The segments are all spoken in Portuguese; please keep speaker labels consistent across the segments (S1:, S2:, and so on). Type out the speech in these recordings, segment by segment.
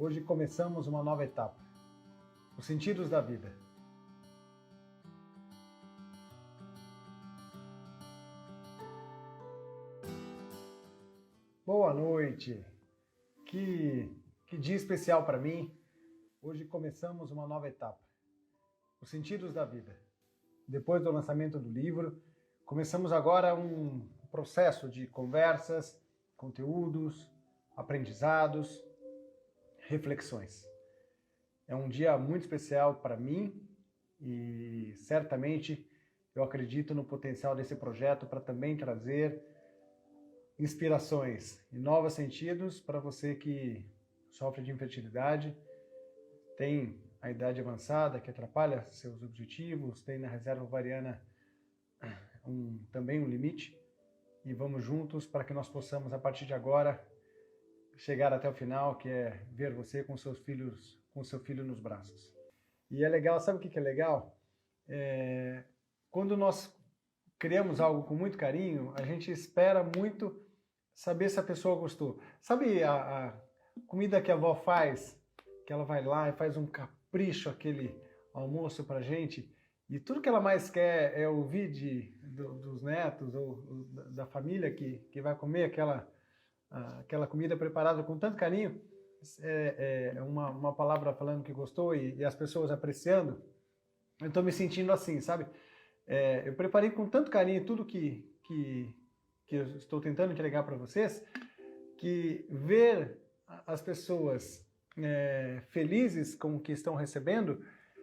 S1: Hoje começamos uma nova etapa, os sentidos da vida. Boa noite, que dia especial para mim. Hoje começamos uma nova etapa, os sentidos da vida. Depois do lançamento do livro, começamos agora um processo de conversas, conteúdos, aprendizados, reflexões. É um dia muito especial para mim e certamente eu acredito no potencial desse projeto para também trazer inspirações e novos sentidos para você que sofre de infertilidade, tem a idade avançada que atrapalha seus objetivos, tem na reserva ovariana também um limite, e vamos juntos para que nós possamos, a partir de agora, chegar até o final, que é ver você com seus filhos, com seu filho nos braços. E é legal, sabe o que é legal? Quando nós criamos algo com muito carinho, a gente espera muito saber se a pessoa gostou. Sabe a comida que a avó faz, que ela vai lá e faz um capricho, aquele almoço pra gente, e tudo que ela mais quer é ouvir dos netos ou da família que vai comer aquela comida preparada com tanto carinho, uma palavra falando que gostou e as pessoas apreciando. Eu estou me sentindo assim, sabe? Eu preparei com tanto carinho tudo que eu estou tentando entregar para vocês, que ver as pessoas felizes com o que estão recebendo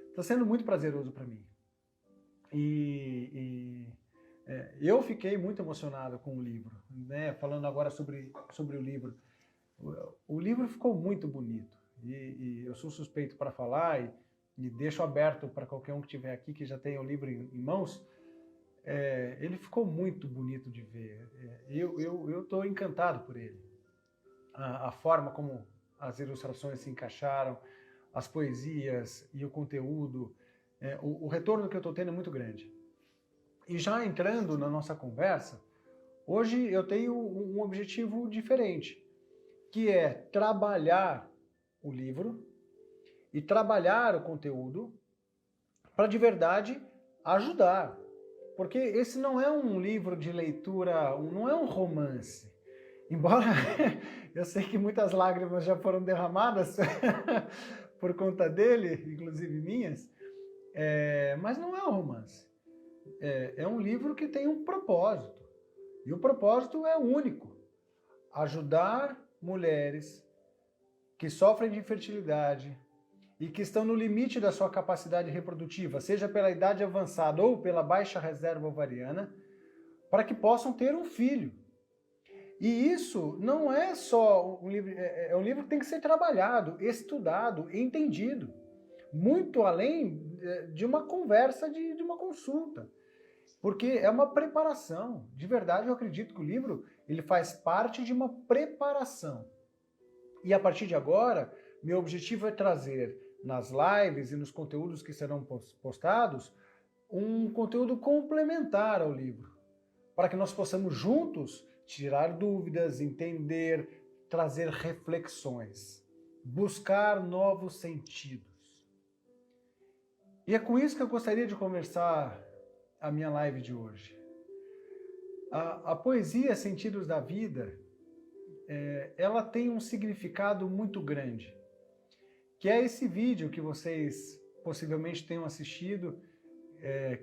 S1: está sendo muito prazeroso para mim. Eu fiquei muito emocionado com o livro, né? Falando agora sobre o livro. O livro ficou muito bonito e eu sou suspeito para falar e deixo aberto para qualquer um que estiver aqui que já tenha o livro em mãos. Ele ficou muito bonito de ver. Eu estou encantado por ele. A forma como as ilustrações se encaixaram, as poesias e o conteúdo, o retorno que eu estou tendo é muito grande. E já entrando na nossa conversa, hoje eu tenho um objetivo diferente, que é trabalhar o livro e trabalhar o conteúdo para de verdade ajudar. Porque esse não é um livro de leitura, não é um romance. Embora eu sei que muitas lágrimas já foram derramadas por conta dele, inclusive minhas, mas não é um romance. É um livro que tem um propósito. E o propósito é único. Ajudar mulheres que sofrem de infertilidade e que estão no limite da sua capacidade reprodutiva, seja pela idade avançada ou pela baixa reserva ovariana, para que possam ter um filho. E isso não é só um livro, é um livro que tem que ser trabalhado, estudado, entendido, muito além de uma conversa, de uma consulta. Porque é uma preparação. De verdade, eu acredito que o livro ele faz parte de uma preparação. E a partir de agora, meu objetivo é trazer nas lives e nos conteúdos que serão postados um conteúdo complementar ao livro, para que nós possamos juntos tirar dúvidas, entender, trazer reflexões, buscar novos sentidos. E é com isso que eu gostaria de conversar a minha live de hoje. A poesia Sentidos da Vida, ela tem um significado muito grande, que é esse vídeo que vocês possivelmente tenham assistido,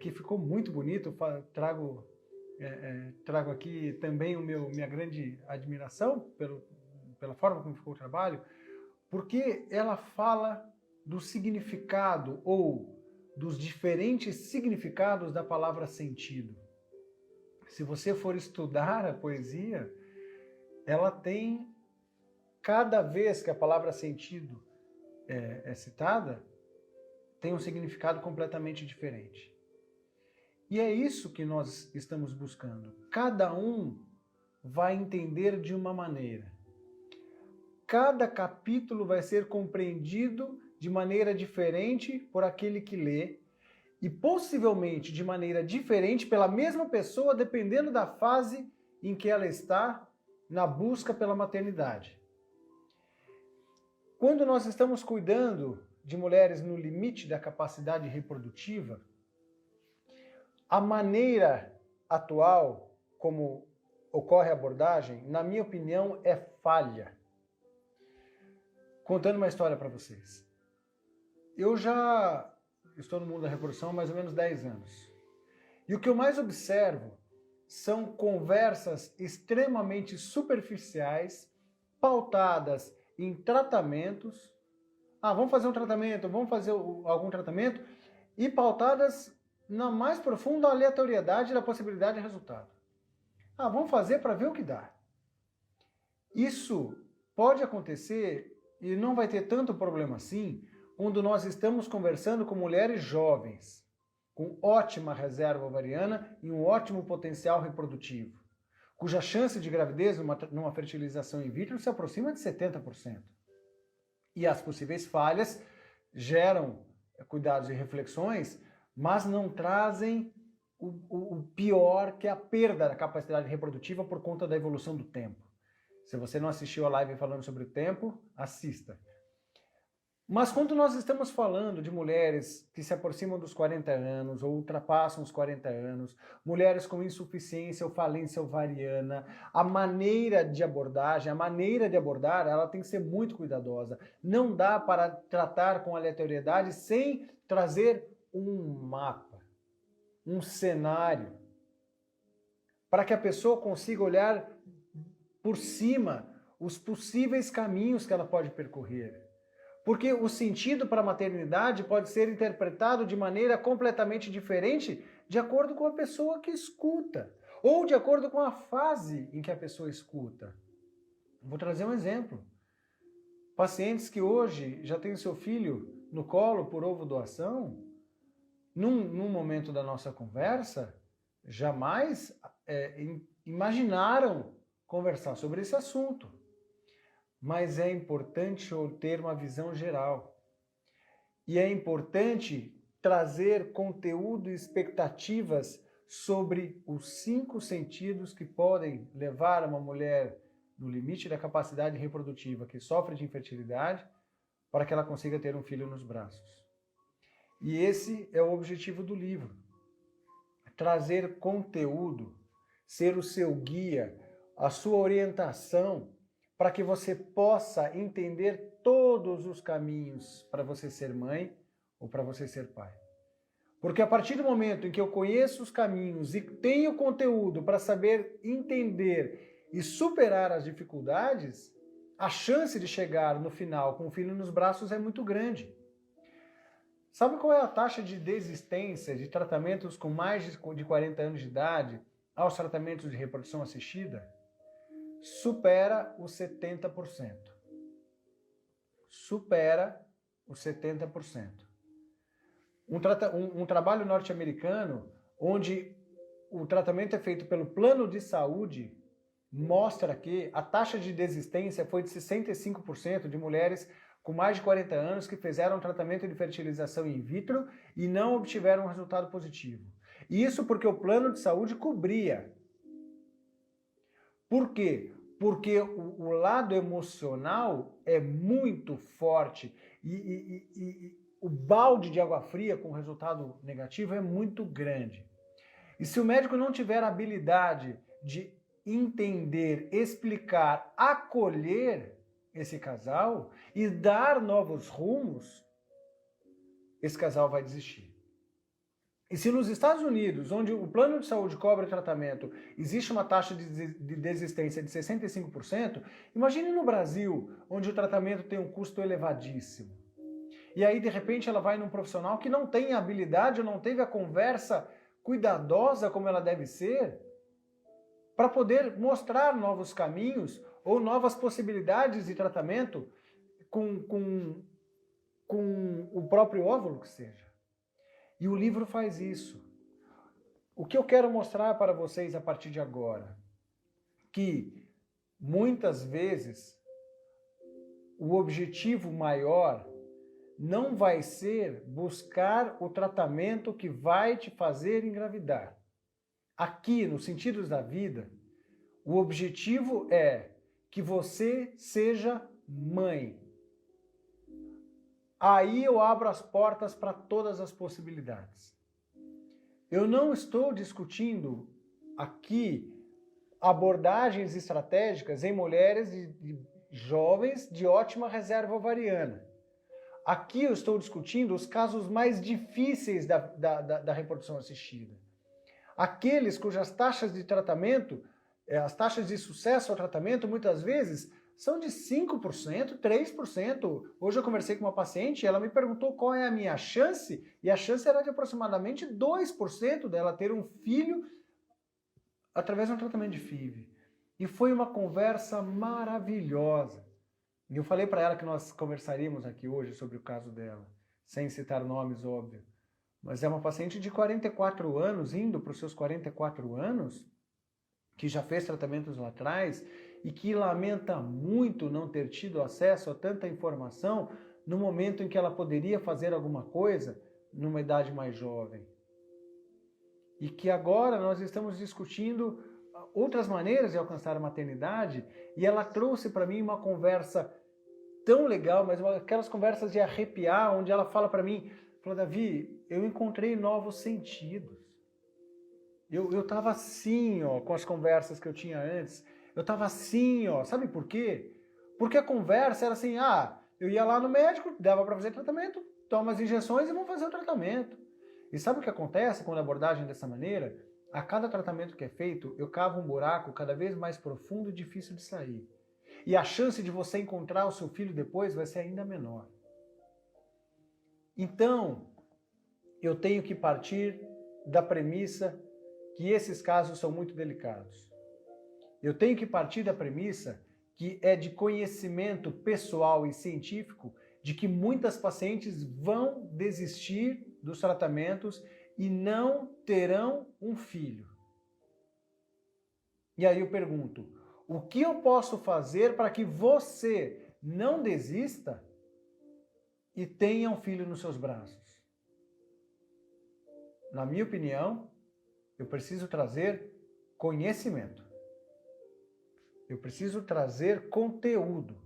S1: que ficou muito bonito. Trago aqui também minha grande admiração pela forma como ficou o trabalho, porque ela fala do significado ou dos diferentes significados da palavra sentido. Se você for estudar a poesia, ela tem, cada vez que a palavra sentido é citada, tem um significado completamente diferente. E é isso que nós estamos buscando. Cada um vai entender de uma maneira. Cada capítulo vai ser compreendido de maneira diferente por aquele que lê e possivelmente de maneira diferente pela mesma pessoa, dependendo da fase em que ela está na busca pela maternidade. quando nós estamos cuidando de mulheres no limite da capacidade reprodutiva, a maneira atual como ocorre a abordagem, na minha opinião, é falha. Contando uma história para vocês. Eu já estou no mundo da reprodução há mais ou menos 10 anos. E o que eu mais observo são conversas extremamente superficiais, pautadas em tratamentos. Vamos fazer um tratamento, vamos fazer algum tratamento, e pautadas na mais profunda aleatoriedade da possibilidade de resultado. Vamos fazer para ver o que dá. Isso pode acontecer e não vai ter tanto problema assim quando nós estamos conversando com mulheres jovens, com ótima reserva ovariana e um ótimo potencial reprodutivo, cuja chance de gravidez numa fertilização in vitro se aproxima de 70%. E as possíveis falhas geram cuidados e reflexões, mas não trazem o pior, que é a perda da capacidade reprodutiva por conta da evolução do tempo. Se você não assistiu a live falando sobre o tempo, assista. Mas quando nós estamos falando de mulheres que se aproximam dos 40 anos ou ultrapassam os 40 anos, mulheres com insuficiência ou falência ovariana, a maneira de abordar, ela tem que ser muito cuidadosa. Não dá para tratar com aleatoriedade sem trazer um mapa, um cenário, para que a pessoa consiga olhar por cima os possíveis caminhos que ela pode percorrer. Porque o sentido para a maternidade pode ser interpretado de maneira completamente diferente de acordo com a pessoa que escuta, ou de acordo com a fase em que a pessoa escuta. Vou trazer um exemplo. Pacientes que hoje já têm seu filho no colo por ovo-doação, num momento da nossa conversa, jamais imaginaram conversar sobre esse assunto. Mas é importante ter uma visão geral. E é importante trazer conteúdo e expectativas sobre os 5 sentidos que podem levar uma mulher no limite da capacidade reprodutiva que sofre de infertilidade para que ela consiga ter um filho nos braços. E esse é o objetivo do livro. Trazer conteúdo, ser o seu guia, a sua orientação, para que você possa entender todos os caminhos para você ser mãe ou para você ser pai. Porque a partir do momento em que eu conheço os caminhos e tenho conteúdo para saber entender e superar as dificuldades, a chance de chegar no final com o filho nos braços é muito grande. Sabe qual é a taxa de desistência de tratamentos com mais de 40 anos de idade aos tratamentos de reprodução assistida? Supera os 70%. Supera os 70%. Um trabalho norte-americano, onde o tratamento é feito pelo plano de saúde, mostra que a taxa de desistência foi de 65% de mulheres com mais de 40 anos que fizeram tratamento de fertilização in vitro e não obtiveram um resultado positivo. Isso porque o plano de saúde cobria. Por quê? Porque o lado emocional é muito forte e o balde de água fria com resultado negativo é muito grande. E se o médico não tiver a habilidade de entender, explicar, acolher esse casal e dar novos rumos, esse casal vai desistir. E se nos Estados Unidos, onde o plano de saúde cobre o tratamento, existe uma taxa de desistência de 65%, imagine no Brasil, onde o tratamento tem um custo elevadíssimo. E aí, de repente, ela vai num profissional que não tem a habilidade, ou não teve a conversa cuidadosa como ela deve ser, para poder mostrar novos caminhos ou novas possibilidades de tratamento com o próprio óvulo que seja. E o livro faz isso. O que eu quero mostrar para vocês a partir de agora? Que muitas vezes o objetivo maior não vai ser buscar o tratamento que vai te fazer engravidar. Aqui, nos sentidos da vida, o objetivo é que você seja mãe. aí eu abro as portas para todas as possibilidades. Eu não estou discutindo aqui abordagens estratégicas em mulheres jovens de ótima reserva ovariana. Aqui eu estou discutindo os casos mais difíceis da reprodução assistida. Aqueles cujas taxas de tratamento, as taxas de sucesso ao tratamento, muitas vezes, são de 5%, 3%. Hoje eu conversei com uma paciente, ela me perguntou qual é a minha chance, e a chance era de aproximadamente 2% dela ter um filho através de um tratamento de FIV. E foi uma conversa maravilhosa. E eu falei para ela que nós conversaríamos aqui hoje sobre o caso dela, sem citar nomes, óbvio. Mas é uma paciente de 44 anos, indo para os seus 44 anos, que já fez tratamentos lá atrás e que lamenta muito não ter tido acesso a tanta informação no momento em que ela poderia fazer alguma coisa numa idade mais jovem. E que agora nós estamos discutindo outras maneiras de alcançar a maternidade, e ela trouxe para mim uma conversa tão legal, mas aquelas conversas de arrepiar, onde ela fala para mim, falou, Davi, eu encontrei novos sentidos. Eu estava assim, ó, com as conversas que eu tinha antes, eu estava assim, ó, sabe por quê? Porque a conversa era assim, eu ia lá no médico, dava para fazer tratamento, toma as injeções e vamos fazer o tratamento. E sabe o que acontece quando a abordagem dessa maneira? A cada tratamento que é feito, eu cavo um buraco cada vez mais profundo e difícil de sair. E a chance de você encontrar o seu filho depois vai ser ainda menor. Então, eu tenho que partir da premissa que esses casos são muito delicados. Eu tenho que partir da premissa que é de conhecimento pessoal e científico de que muitas pacientes vão desistir dos tratamentos e não terão um filho. E aí eu pergunto, o que eu posso fazer para que você não desista e tenha um filho nos seus braços? Na minha opinião, eu preciso trazer conhecimento. Eu preciso trazer conteúdo.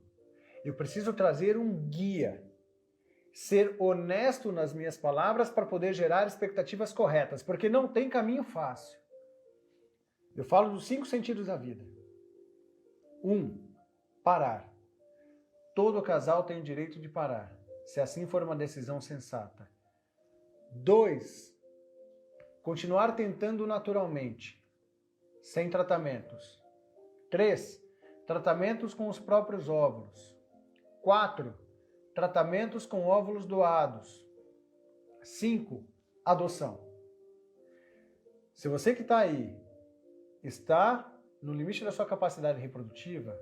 S1: Eu preciso trazer um guia. Ser honesto nas minhas palavras para poder gerar expectativas corretas, porque não tem caminho fácil. Eu falo dos 5 sentidos da vida. 1. Parar. Todo casal tem o direito de parar, se assim for uma decisão sensata. 2. Continuar tentando naturalmente, sem tratamentos. 3. Tratamentos com os próprios óvulos. 4. Tratamentos com óvulos doados. 5. Adoção. Se você que está aí está no limite da sua capacidade reprodutiva,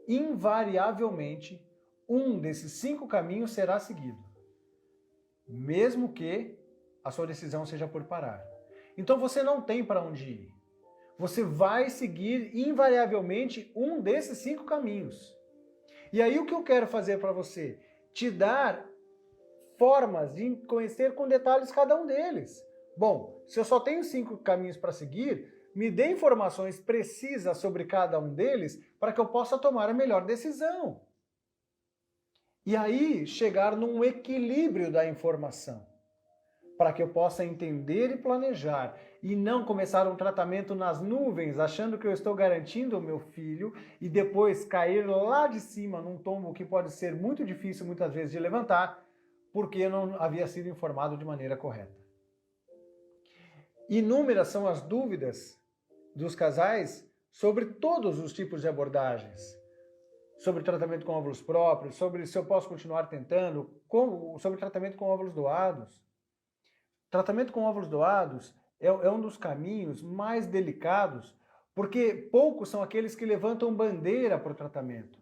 S1: invariavelmente um desses 5 caminhos será seguido, mesmo que a sua decisão seja por parar. Então você não tem para onde ir. Você vai seguir invariavelmente um desses 5 caminhos. E aí o que eu quero fazer para você? Te dar formas de conhecer com detalhes cada um deles. Bom, se eu só tenho 5 caminhos para seguir, me dê informações precisas sobre cada um deles para que eu possa tomar a melhor decisão. E aí chegar num equilíbrio da informação, para que eu possa entender e planejar, e não começar um tratamento nas nuvens, achando que eu estou garantindo o meu filho, e depois cair lá de cima num tombo que pode ser muito difícil muitas vezes de levantar, porque eu não havia sido informado de maneira correta. Inúmeras são as dúvidas dos casais sobre todos os tipos de abordagens. Sobre tratamento com óvulos próprios, sobre se eu posso continuar tentando, sobre tratamento com óvulos doados. Tratamento com óvulos doados é um dos caminhos mais delicados, porque poucos são aqueles que levantam bandeira para o tratamento.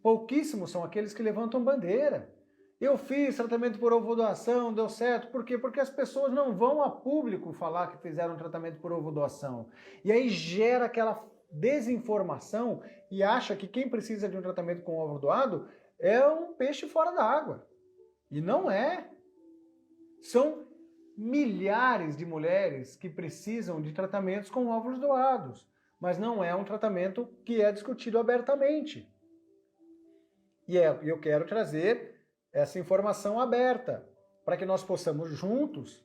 S1: Pouquíssimos são aqueles que levantam bandeira. Eu fiz tratamento por ovodoação, deu certo. Por quê? Porque as pessoas não vão a público falar que fizeram tratamento por ovodoação. E aí gera aquela desinformação e acha que quem precisa de um tratamento com óvulo doado é um peixe fora da água. E não é. São milhares de mulheres que precisam de tratamentos com óvulos doados, mas não é um tratamento que é discutido abertamente. E eu quero trazer essa informação aberta para que nós possamos juntos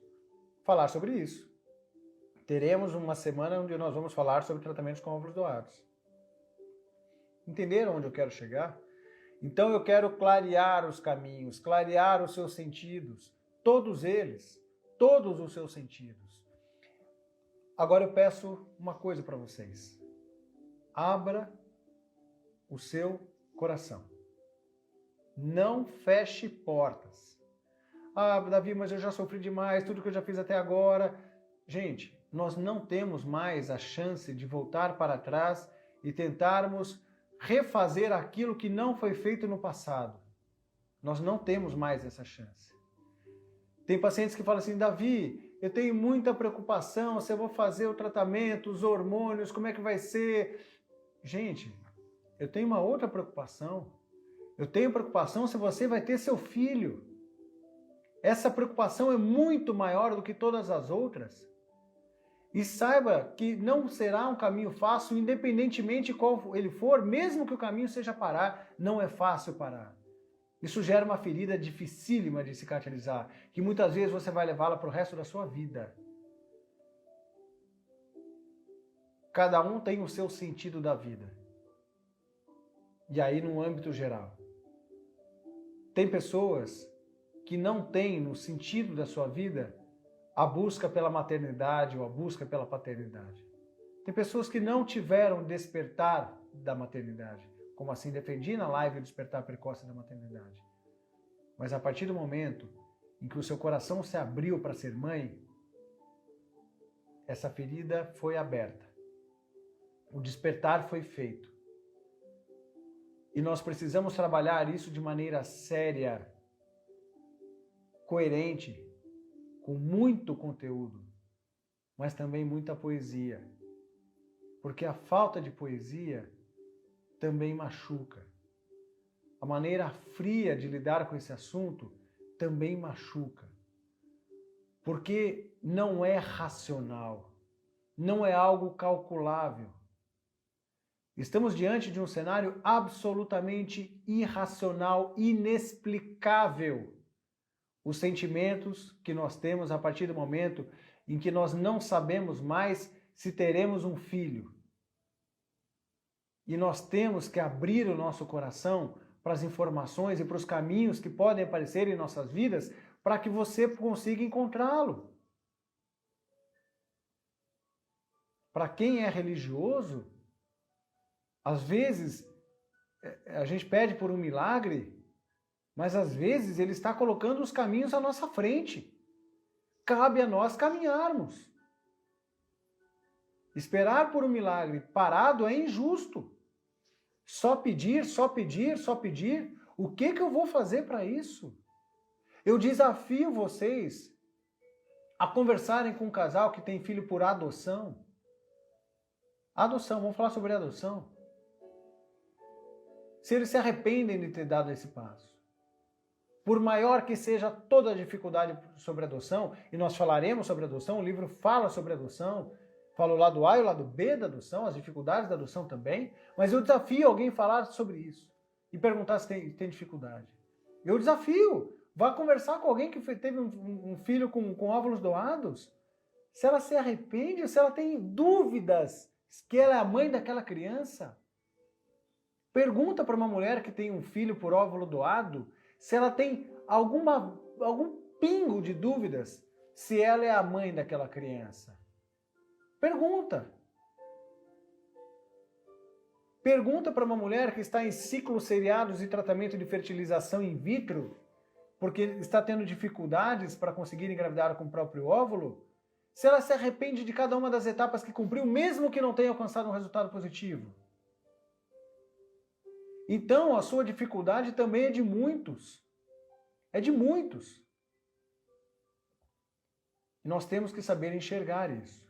S1: falar sobre isso. Teremos uma semana onde nós vamos falar sobre tratamentos com óvulos doados. Entenderam onde eu quero chegar? Então eu quero clarear os caminhos, clarear os seus sentidos, todos eles, todos os seus sentidos. Agora eu peço uma coisa para vocês. Abra o seu coração. Não feche portas. Ah, Davi, mas eu já sofri demais, tudo que eu já fiz até agora. Gente, nós não temos mais a chance de voltar para trás e tentarmos refazer aquilo que não foi feito no passado. Nós não temos mais essa chance. Tem pacientes que falam assim, Davi, eu tenho muita preocupação se eu vou fazer o tratamento, os hormônios, como é que vai ser? Gente, eu tenho uma outra preocupação. Eu tenho preocupação se você vai ter seu filho. Essa preocupação é muito maior do que todas as outras. E saiba que não será um caminho fácil, independentemente de qual ele for, mesmo que o caminho seja parar, não é fácil parar. Isso gera uma ferida dificílima de cicatrizar, que muitas vezes você vai levá-la para o resto da sua vida. Cada um tem o seu sentido da vida. E aí, no âmbito geral. Tem pessoas que não têm no sentido da sua vida a busca pela maternidade ou a busca pela paternidade. Tem pessoas que não tiveram despertar da maternidade, como assim defendi na live o despertar precoce da maternidade. Mas a partir do momento em que o seu coração se abriu para ser mãe, essa ferida foi aberta. O despertar foi feito. E nós precisamos trabalhar isso de maneira séria, coerente, com muito conteúdo, mas também muita poesia. Porque a falta de poesia também machuca. A maneira fria de lidar com esse assunto também machuca. Porque não é racional, não é algo calculável. Estamos diante de um cenário absolutamente irracional, inexplicável. Os sentimentos que nós temos a partir do momento em que nós não sabemos mais se teremos um filho. E nós temos que abrir o nosso coração para as informações e para os caminhos que podem aparecer em nossas vidas para que você consiga encontrá-lo. Para quem é religioso, às vezes a gente pede por um milagre, mas às vezes ele está colocando os caminhos à nossa frente. Cabe a nós caminharmos. Esperar por um milagre parado é injusto. Só pedir, só pedir, só pedir. O que eu vou fazer para isso? Eu desafio vocês a conversarem com um casal que tem filho por adoção. Adoção, vamos falar sobre adoção. Se eles se arrependem de ter dado esse passo. Por maior que seja toda a dificuldade sobre adoção, e nós falaremos sobre adoção, o livro fala sobre adoção, fala o lado A e o lado B da adoção, as dificuldades da adoção também, mas eu desafio alguém a falar sobre isso e perguntar se tem dificuldade. Eu desafio, vá conversar com alguém que teve um filho com óvulos doados, se ela se arrepende, se ela tem dúvidas que ela é a mãe daquela criança. Pergunta para uma mulher que tem um filho por óvulo doado se ela tem algum pingo de dúvidas se ela é a mãe daquela criança. Pergunta. Pergunta para uma mulher que está em ciclos seriados de tratamento de fertilização in vitro, porque está tendo dificuldades para conseguir engravidar com o próprio óvulo, se ela se arrepende de cada uma das etapas que cumpriu, mesmo que não tenha alcançado um resultado positivo. Então, a sua dificuldade também é de muitos. É de muitos. E nós temos que saber enxergar isso.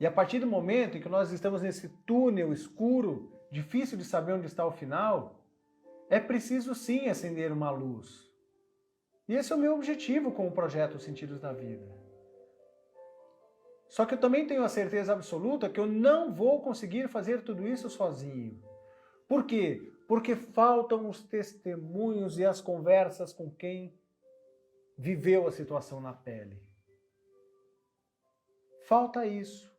S1: E a partir do momento em que nós estamos nesse túnel escuro, difícil de saber onde está o final, é preciso sim acender uma luz. E esse é o meu objetivo com o projeto Sentidos da Vida. Só que eu também tenho a certeza absoluta que eu não vou conseguir fazer tudo isso sozinho. Por quê? Porque faltam os testemunhos e as conversas com quem viveu a situação na pele. Falta isso.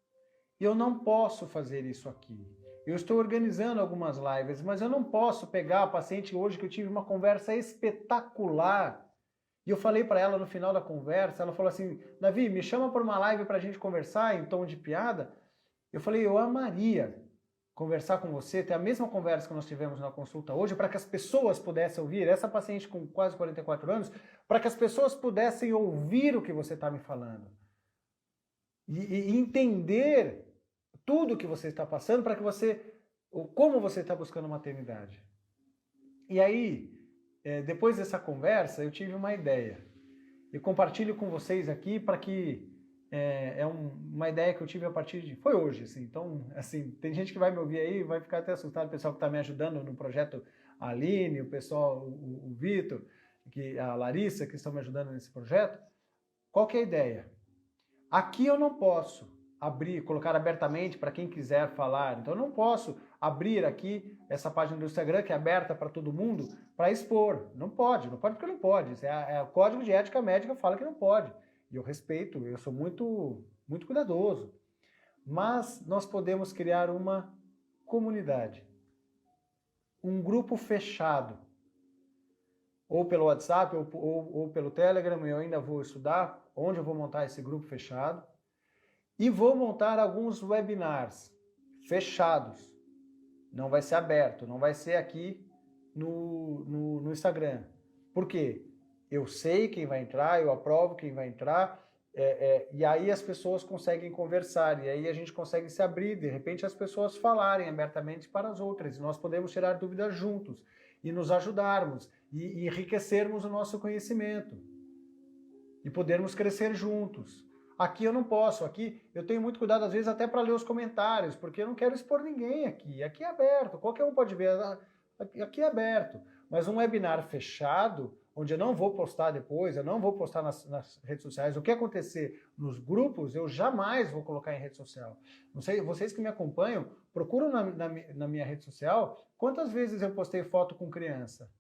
S1: E eu não posso fazer isso aqui. Eu estou organizando algumas lives, mas eu não posso pegar a paciente hoje que eu tive uma conversa espetacular. E eu falei para ela no final da conversa, ela falou assim, Davi, me chama para uma live para a gente conversar em tom de piada. Eu falei, eu amaria conversar com você, ter a mesma conversa que nós tivemos na consulta hoje, para que as pessoas pudessem ouvir, essa paciente com quase 44 anos, para que as pessoas pudessem ouvir o que você está me falando. E entender tudo que você está passando, para que você, como você está buscando maternidade. E aí, depois dessa conversa, eu tive uma ideia. Eu compartilho com vocês aqui para que uma ideia que eu tive a partir de... Foi hoje, assim. Então, assim, tem gente que vai me ouvir aí, vai ficar até assustado, o pessoal que está me ajudando no projeto, a Aline, o pessoal, o Vitor, a Larissa, que estão me ajudando nesse projeto. Qual que é a ideia? Aqui eu não posso abrir, colocar abertamente para quem quiser falar. Então eu não posso abrir aqui essa página do Instagram que é aberta para todo mundo para expor. Não pode porque não pode. O Código de Ética Médica fala que não pode. E eu respeito, eu sou muito, muito cuidadoso. Mas nós podemos criar uma comunidade. Um grupo fechado. Ou pelo WhatsApp ou pelo Telegram, eu ainda vou estudar onde eu vou montar esse grupo fechado. E vou montar alguns webinars fechados. Não vai ser aberto, não vai ser aqui no Instagram. Por quê? Eu sei quem vai entrar, eu aprovo quem vai entrar, e aí as pessoas conseguem conversar, e aí a gente consegue se abrir, de repente as pessoas falarem abertamente para as outras, e nós podemos tirar dúvidas juntos, e nos ajudarmos, e enriquecermos o nosso conhecimento, e podermos crescer juntos. Aqui eu não posso, aqui eu tenho muito cuidado às vezes até para ler os comentários, porque eu não quero expor ninguém aqui. Aqui é aberto, qualquer um pode ver, aqui é aberto. Mas um webinar fechado, onde eu não vou postar depois, eu não vou postar nas redes sociais, o que acontecer nos grupos, eu jamais vou colocar em rede social. Não sei, vocês que me acompanham, procuram na minha rede social, quantas vezes eu postei foto com criança?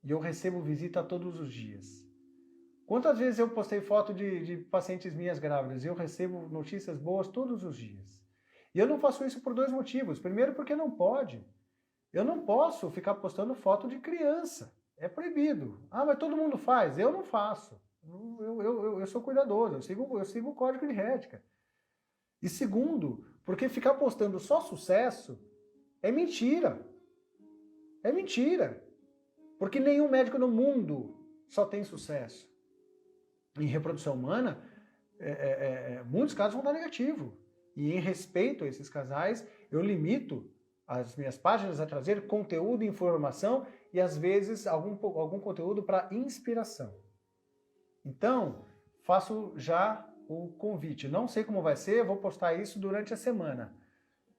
S1: E eu recebo visita todos os dias. Quantas vezes eu postei foto de pacientes minhas grávidas e eu recebo notícias boas todos os dias? E eu não faço isso por dois motivos. Primeiro, porque não pode. Eu não posso ficar postando foto de criança. É proibido. Ah, mas todo mundo faz. Eu não faço. Eu sou cuidadoso. Eu sigo o código de ética. E segundo, porque ficar postando só sucesso é mentira. É mentira. Porque nenhum médico no mundo só tem sucesso. Em reprodução humana, muitos casos vão dar negativo. E em respeito a esses casais, eu limito as minhas páginas a trazer conteúdo, informação e às vezes algum conteúdo para inspiração. Então, faço já o convite. Não sei como vai ser, vou postar isso durante a semana.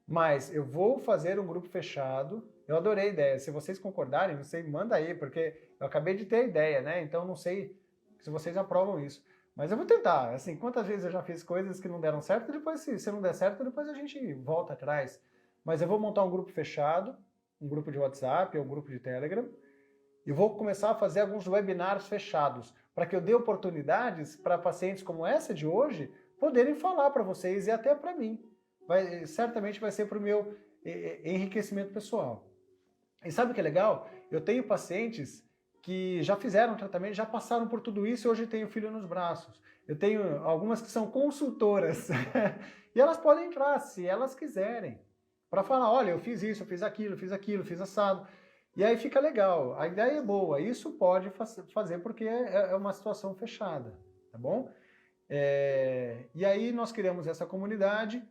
S1: Mas eu vou fazer um grupo fechado. Eu adorei a ideia. Se vocês concordarem, não sei, manda aí, porque eu acabei de ter a ideia, né? Então não sei se vocês aprovam isso. Mas eu vou tentar. Assim, quantas vezes eu já fiz coisas que não deram certo, depois, se não der certo, depois a gente volta atrás. Mas eu vou montar um grupo fechado, um grupo de WhatsApp ou um grupo de Telegram, e vou começar a fazer alguns webinars fechados, para que eu dê oportunidades para pacientes como essa de hoje poderem falar para vocês e até para mim. Certamente vai ser para o meu enriquecimento pessoal. E sabe o que é legal? Eu tenho pacientes que já fizeram tratamento, já passaram por tudo isso e hoje tem o filho nos braços. Eu tenho algumas que são consultoras e elas podem entrar, se elas quiserem, para falar, olha, eu fiz isso, eu fiz aquilo, fiz assado. E aí fica legal, a ideia é boa, isso pode fazer porque é uma situação fechada, tá bom? E aí nós criamos essa comunidade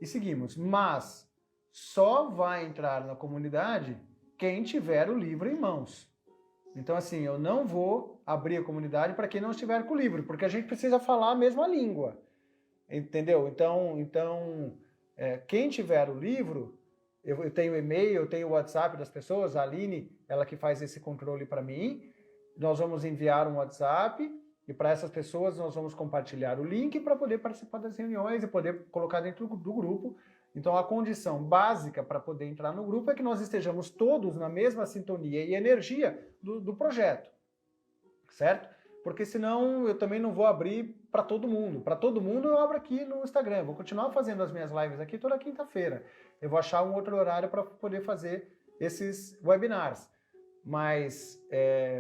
S1: e seguimos, mas só vai entrar na comunidade quem tiver o livro em mãos. Então, assim, eu não vou abrir a comunidade para quem não estiver com o livro, porque a gente precisa falar a mesma língua, entendeu? Então quem tiver o livro, eu tenho e-mail, eu tenho o WhatsApp das pessoas, a Aline, ela que faz esse controle para mim, nós vamos enviar um WhatsApp e para essas pessoas nós vamos compartilhar o link para poder participar das reuniões e poder colocar dentro do grupo Então, a condição básica para poder entrar no grupo é que nós estejamos todos na mesma sintonia e energia do projeto, certo? Porque senão eu também não vou abrir para todo mundo. Para todo mundo eu abro aqui no Instagram. Vou continuar fazendo as minhas lives aqui toda quinta-feira. Eu vou achar um outro horário para poder fazer esses webinars. Mas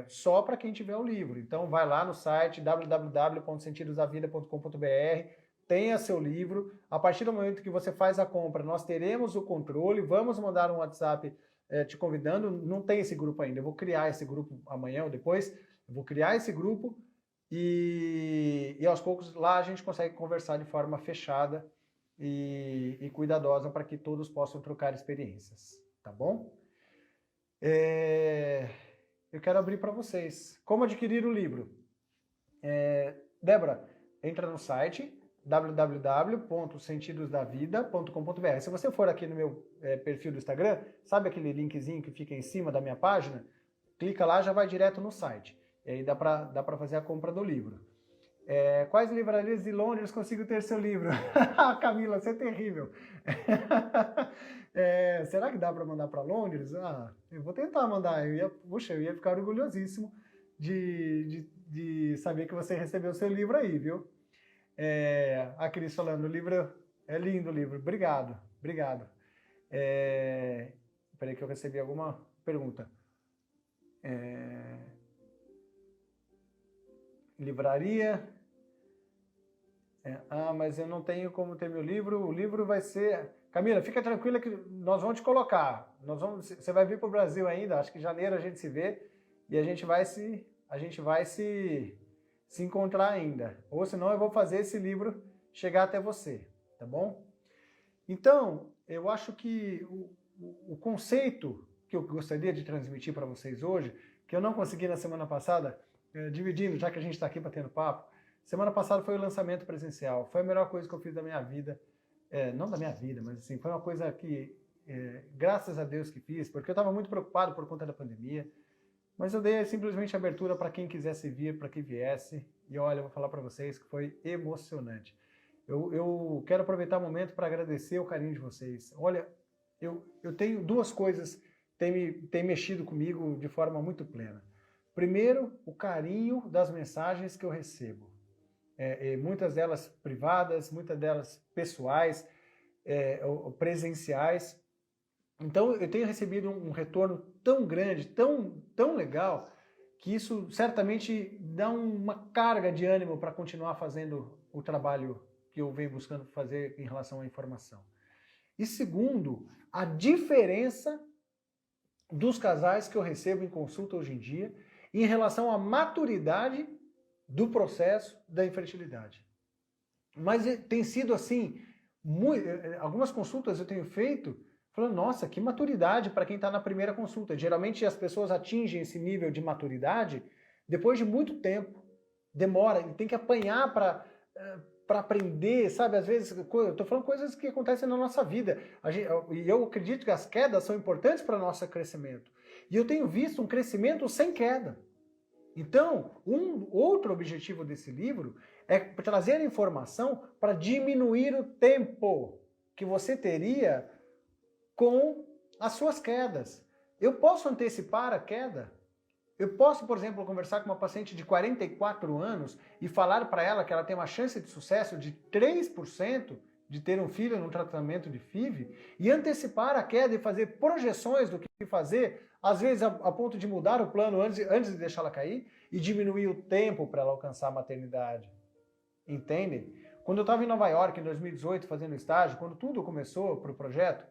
S1: só para quem tiver o livro. Então vai lá no site www.sentidosdavida.com.br, tenha seu livro. A partir do momento que você faz a compra, nós teremos o controle, vamos mandar um WhatsApp te convidando. Não tem esse grupo ainda, eu vou criar esse grupo amanhã ou depois. Eu vou criar esse grupo e aos poucos lá a gente consegue conversar de forma fechada e cuidadosa para que todos possam trocar experiências, tá bom? Eu quero abrir para vocês. Como adquirir o livro? Débora, entra no site www.sentidosdavida.com.br. Se você for aqui no meu perfil do Instagram, sabe aquele linkzinho que fica em cima da minha página? Clica lá, já vai direto no site. E aí dá para fazer a compra do livro. Quais livrarias de Londres consigo ter seu livro? Camila, você é terrível. Será que dá para mandar para Londres? Eu vou tentar mandar. Eu ia ficar orgulhosíssimo de saber que você recebeu seu livro aí, viu? A Cris falando, o livro é lindo, o livro. Obrigado, obrigado. Peraí que eu recebi alguma pergunta. Livraria. Mas eu não tenho como ter meu livro. O livro vai ser... Camila, fica tranquila que nós vamos te colocar. Você vai vir para o Brasil ainda, acho que em janeiro a gente se vê e a gente vai se encontrar ainda. Ou senão eu vou fazer esse livro chegar até você, tá bom? Então, eu acho que o conceito que eu gostaria de transmitir para vocês hoje, que eu não consegui na semana passada, dividindo, já que a gente está aqui batendo papo, semana passada foi o lançamento presencial. Foi a melhor coisa que eu fiz da minha vida. Não da minha vida, mas assim, foi uma coisa que, graças a Deus que fiz, porque eu estava muito preocupado por conta da pandemia, mas eu dei simplesmente abertura para quem quisesse vir, para que viesse, e olha, eu vou falar para vocês que foi emocionante. Eu quero aproveitar o momento para agradecer o carinho de vocês. Olha, eu tenho duas coisas que têm mexido comigo de forma muito plena. Primeiro, o carinho das mensagens que eu recebo. Muitas delas privadas, muitas delas pessoais, presenciais. Então, eu tenho recebido um retorno tão grande, tão legal, que isso certamente dá uma carga de ânimo para continuar fazendo o trabalho que eu venho buscando fazer em relação à informação. E segundo, a diferença dos casais que eu recebo em consulta hoje em dia em relação à maturidade do processo da infertilidade. Mas tem sido assim, algumas consultas eu tenho feito, falando, nossa, que maturidade para quem está na primeira consulta. Geralmente as pessoas atingem esse nível de maturidade depois de muito tempo. Demora, tem que apanhar para aprender, sabe? Às vezes, eu estou falando coisas que acontecem na nossa vida. E eu acredito que as quedas são importantes para o nosso crescimento. E eu tenho visto um crescimento sem queda. Então, outro objetivo desse livro é trazer informação para diminuir o tempo que você teria com as suas quedas. Eu posso antecipar a queda? Eu posso, por exemplo, conversar com uma paciente de 44 anos e falar para ela que ela tem uma chance de sucesso de 3% de ter um filho num tratamento de FIV e antecipar a queda e fazer projeções do que fazer, às vezes a ponto de mudar o plano antes de deixá-la cair e diminuir o tempo para ela alcançar a maternidade. Entendem? Quando eu estava em Nova York, em 2018, fazendo estágio, quando tudo começou para o projeto,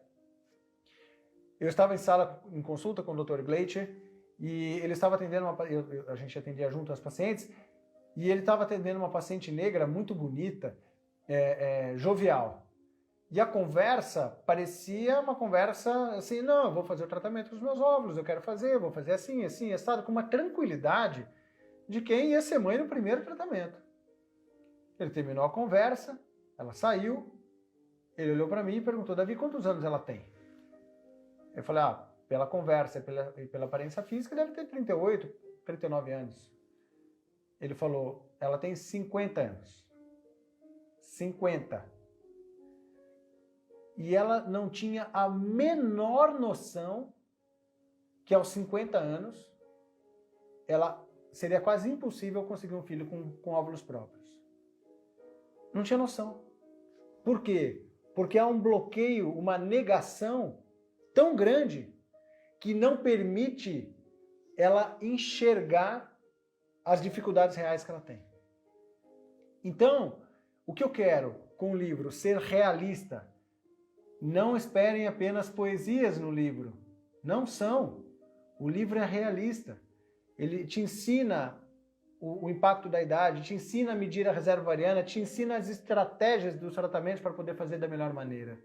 S1: eu estava em sala, em consulta com o Dr. Gleitcher, e ele estava atendendo a gente atendia junto as pacientes, e ele estava atendendo uma paciente negra muito bonita, jovial. E a conversa parecia uma conversa assim, não, eu vou fazer o tratamento dos meus óvulos, eu quero fazer, vou fazer assim, assim, assado, com uma tranquilidade de quem ia ser mãe no primeiro tratamento. Ele terminou a conversa, ela saiu, ele olhou para mim e perguntou, Davi, quantos anos ela tem? Eu falei, pela conversa e pela aparência física, deve ter 38, 39 anos. Ele falou, ela tem 50 anos. 50. e ela não tinha a menor noção que aos 50 anos ela seria quase impossível conseguir um filho com óvulos próprios. Não tinha noção. Por quê? Porque há um bloqueio, uma negação tão grande que não permite ela enxergar as dificuldades reais que ela tem. Então, o que eu quero com o livro? Ser realista. Não esperem apenas poesias no livro. Não são. O livro é realista. Ele te ensina o impacto da idade, te ensina a medir a reserva ovariana, te ensina as estratégias dos tratamentos para poder fazer da melhor maneira.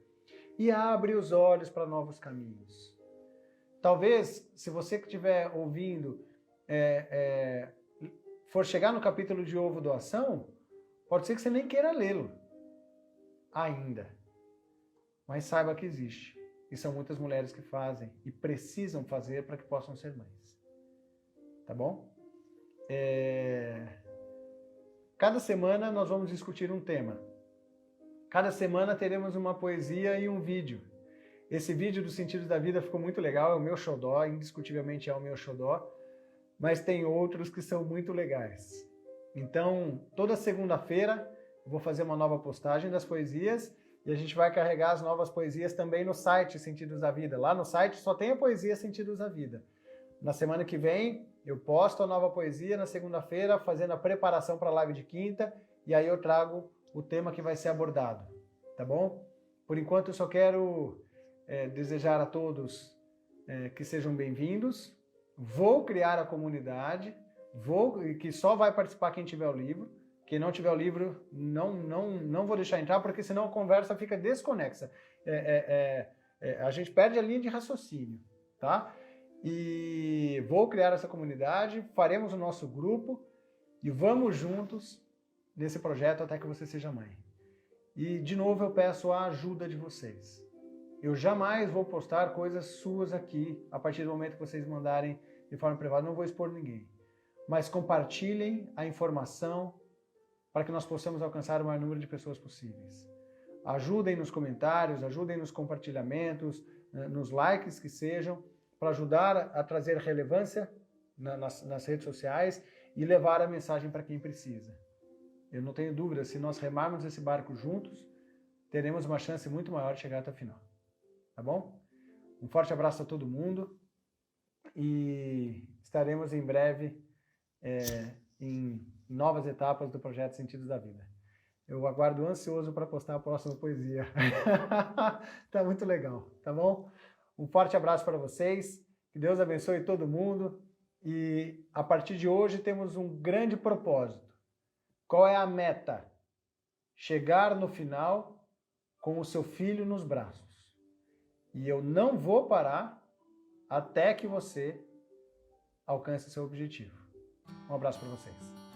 S1: E abre os olhos para novos caminhos. Talvez, se você que estiver ouvindo, for chegar no capítulo de ovo doação, pode ser que você nem queira lê-lo ainda. Mas saiba que existe. E são muitas mulheres que fazem e precisam fazer para que possam ser mães. Tá bom? Cada semana nós vamos discutir um tema. Cada semana teremos uma poesia e um vídeo. Esse vídeo dos Sentidos da Vida ficou muito legal, é o meu xodó, indiscutivelmente é o meu xodó, mas tem outros que são muito legais. Então, toda segunda-feira eu vou fazer uma nova postagem das poesias e a gente vai carregar as novas poesias também no site Sentidos da Vida. Lá no site só tem a poesia Sentidos da Vida. Na semana que vem eu posto a nova poesia na segunda-feira, fazendo a preparação para a live de quinta, e aí eu trago o tema que vai ser abordado, tá bom? Por enquanto eu só quero desejar a todos que sejam bem-vindos. Vou criar a comunidade, que só vai participar quem tiver o livro. Quem não tiver o livro, não vou deixar entrar, porque senão a conversa fica desconexa. A gente perde a linha de raciocínio, tá? E vou criar essa comunidade, faremos o nosso grupo e vamos juntos nesse projeto até que você seja mãe. E, de novo, eu peço a ajuda de vocês. Eu jamais vou postar coisas suas aqui a partir do momento que vocês mandarem de forma privada, não vou expor ninguém. Mas compartilhem a informação para que nós possamos alcançar o maior número de pessoas possíveis. Ajudem nos comentários, ajudem nos compartilhamentos, nos likes que sejam, para ajudar a trazer relevância nas redes sociais e levar a mensagem para quem precisa. Eu não tenho dúvida, se nós remarmos esse barco juntos, teremos uma chance muito maior de chegar até o final. Tá bom? Um forte abraço a todo mundo e estaremos em breve em novas etapas do projeto Sentidos da Vida. Eu aguardo ansioso para postar a próxima poesia. Tá muito legal, tá bom? Um forte abraço para vocês, que Deus abençoe todo mundo e a partir de hoje temos um grande propósito. Qual é a meta? Chegar no final com o seu filho nos braços. E eu não vou parar até que você alcance seu objetivo. Um abraço para vocês.